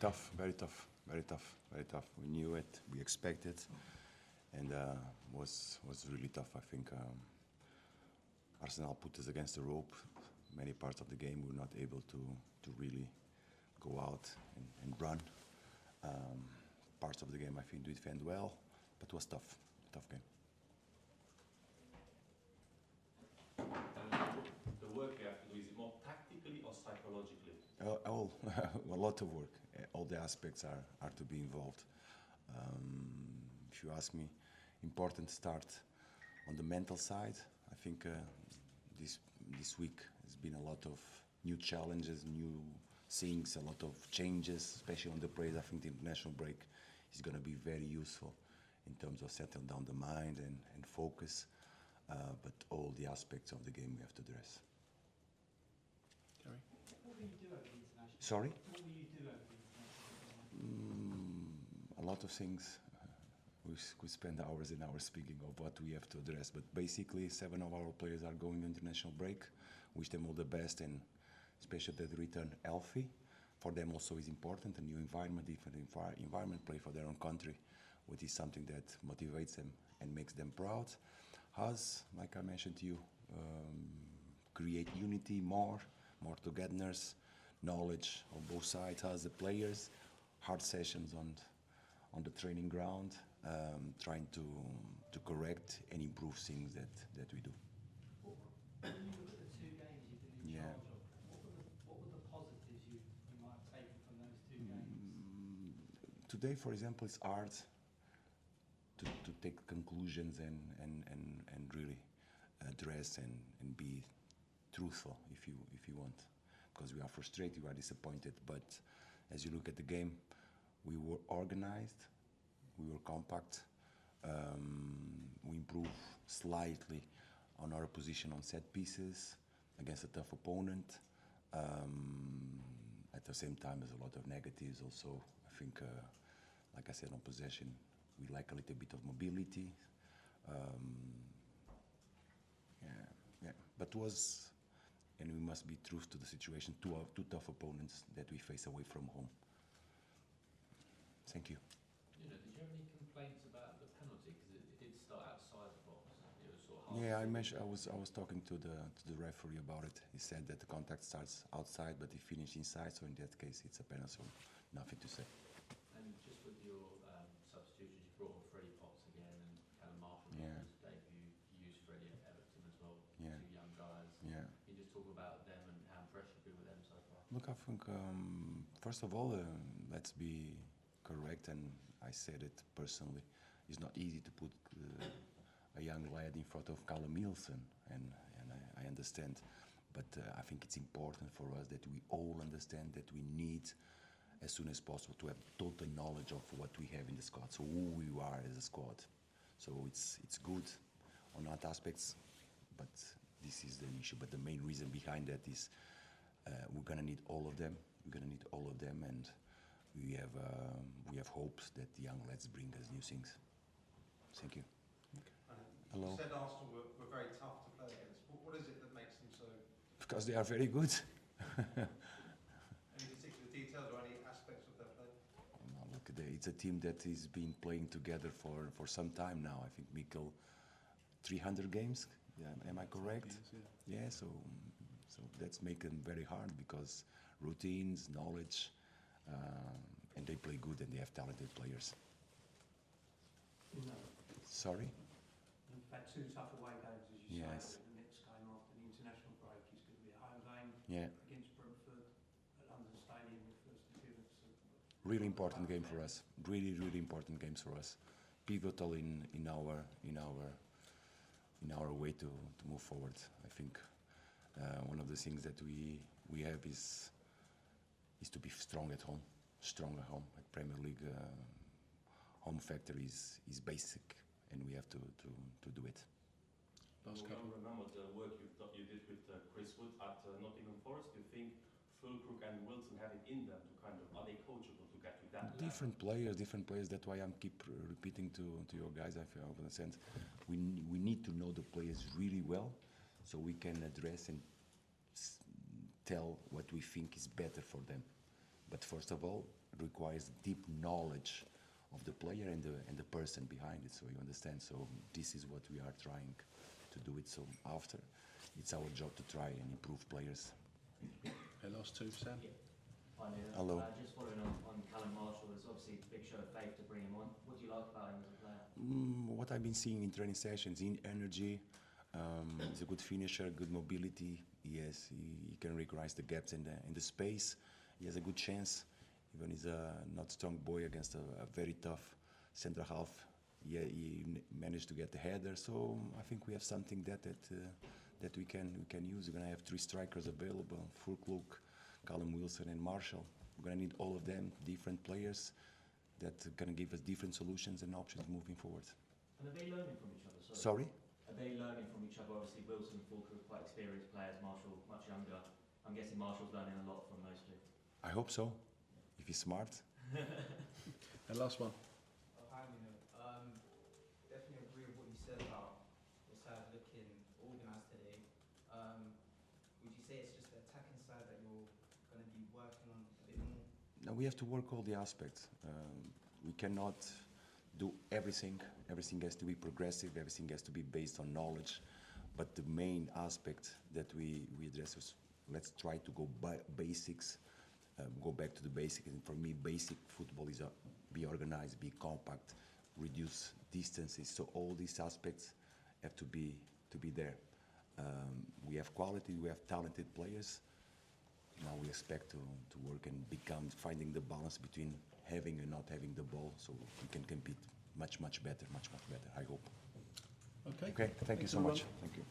Tough, very tough, very tough, very tough. We knew it, we expected, and was really tough. I think Arsenal put us against the rope. Many parts of the game we were not able to really go out and run. Parts of the game I think we defend well, but it was tough, tough game. The work you have to do, is it more tactically or psychologically? A lot of work. All the aspects are to be involved. If you ask me, important start on the mental side. I think this week has been a lot of new challenges, new things, a lot of changes, especially on the players. I think the international break is going to be very useful in terms of settling down the mind and focus. But all the aspects of the game we have to address. Gary? What will you do over the international? Sorry? What will you do over the international? A lot of things. We spend hours and hours speaking of what we have to address, but basically 7 of our players are going to international break. Wish them all the best, and especially that return healthy. For them also is important, a new environment, different environment, play for their own country, which is something that motivates them and makes them proud. Us, like I mentioned to you, create unity more togetherness, knowledge on both sides, us the players, hard sessions on the training ground, trying to correct and improve things that we do. When you look at the 2 games you've been in Yeah. charge of, what were the positives you might have taken from those 2 games? Today, for example, it's hard to take conclusions and really address and be truthful if you want, because we are frustrated, we are disappointed. But as you look at the game, we were organized, we were compact, we improved slightly on our position on set pieces against a tough opponent. At the same time, there's a lot of negatives also. I think, like I said, on possession, we lack a little bit of mobility. But and we must be true to the situation, two tough opponents that we face away from home. Thank you. Did you have any complaints about the penalty? Because it did start outside the box. It was sort of hard. Yeah, I was talking to the referee about it. He said that the contact starts outside, but he finished inside. So in that case, it's a penalty. So nothing to say. And just with your substitutions, you brought on Freddie Potts again and Callum Marshall. Yeah. Debut, you used Freddie at Everton as well. Yeah. 2 young guys. Yeah. Can you just talk about them and how impressed you've been with them so far? Look, I think first of all, let's be correct, and I said it personally. It's not easy to put a young lad in front of Callum Wilson, and I understand. But I think it's important for us that we all understand that we need, as soon as possible, to have total knowledge of what we have in the squad, so who we are as a squad. So it's good on that aspects, but this is the issue. But the main reason behind that is we're gonna need all of them. We're gonna need all of them, and we have hopes that the young lads bring us new things. Thank you. Hello. You said Arsenal were very tough to play against. What is it that makes them so? Because they are very good. Any particular details or any aspects of their play? No, look, it's a team that has been playing together for some time now. I think Mikkel, 300 games. Yeah, am I correct? Years, yeah. Yeah. So that's making them very hard because routines, knowledge, and they play good and they have talented players. No. Sorry. You've had 2 tough away games, as you Yes. say. The next game after the international break is going to be a home game Yeah. against Brentford at London Stadium, the first appearance. Really important game for us. Really, really important games for us. Pivotal in our way to move forward. I think one of the things that we have is to be strong at home. Strong at home. At Premier League, home factor is basic, and we have to do it. Last couple. Remember the work you did with Chris Wood at Nottingham Forest. Do you think Fulcrook and Wilson have it in them to are they coachable to get to that level? Different players. That's why I'm keep repeating to your guys. I feel in a sense, we need to know the players really well, so we can address and tell what we think is better for them. But first of all, it requires deep knowledge of the player and the person behind it. So you understand. So this is what we are trying to do it. So after, it's our job to try and improve players. Okay, last two, Sam. Yeah. Hi, Nuno. Hello. Just following on Callum Marshall, there's obviously a big show of faith to bring him on. What do you like about him as a player? What I've been seeing in training sessions, in energy, he's a good finisher, good mobility. Yes, he can recognize the gaps in the space. He has a good chance. Even he's a not strong boy against a very tough centre half. Yeah, he managed to get the header. So I think we have something that we can use. We're gonna have 3 strikers available: Fulkrug, Callum Wilson, and Marshall. We're gonna need all of them, different players that can give us different solutions and options moving forward. And are they learning from each other? Sorry? Are they learning from each other? Obviously, Wilson and Fulker are quite experienced players, Marshall much younger. I'm guessing Marshall's learning a lot from those two. I hope so, if he's smart. And last one. Hi, Nuno. Definitely agree with what you said about your side looking organised today. Would you say it's just the attacking side that you're going to be working on a bit more? Now we have to work all the aspects. We cannot do everything. Everything has to be progressive. Everything has to be based on knowledge. But the main aspect that we address is let's try to go by basics, go back to the basics. And for me, basic football is be organized, be compact, reduce distances. So all these aspects have to be there. We have quality. We have talented players. Now we expect to work and finding the balance between having and not having the ball, so we can compete much better, I hope. Okay. Okay, thank you so everyone. much. Thank you.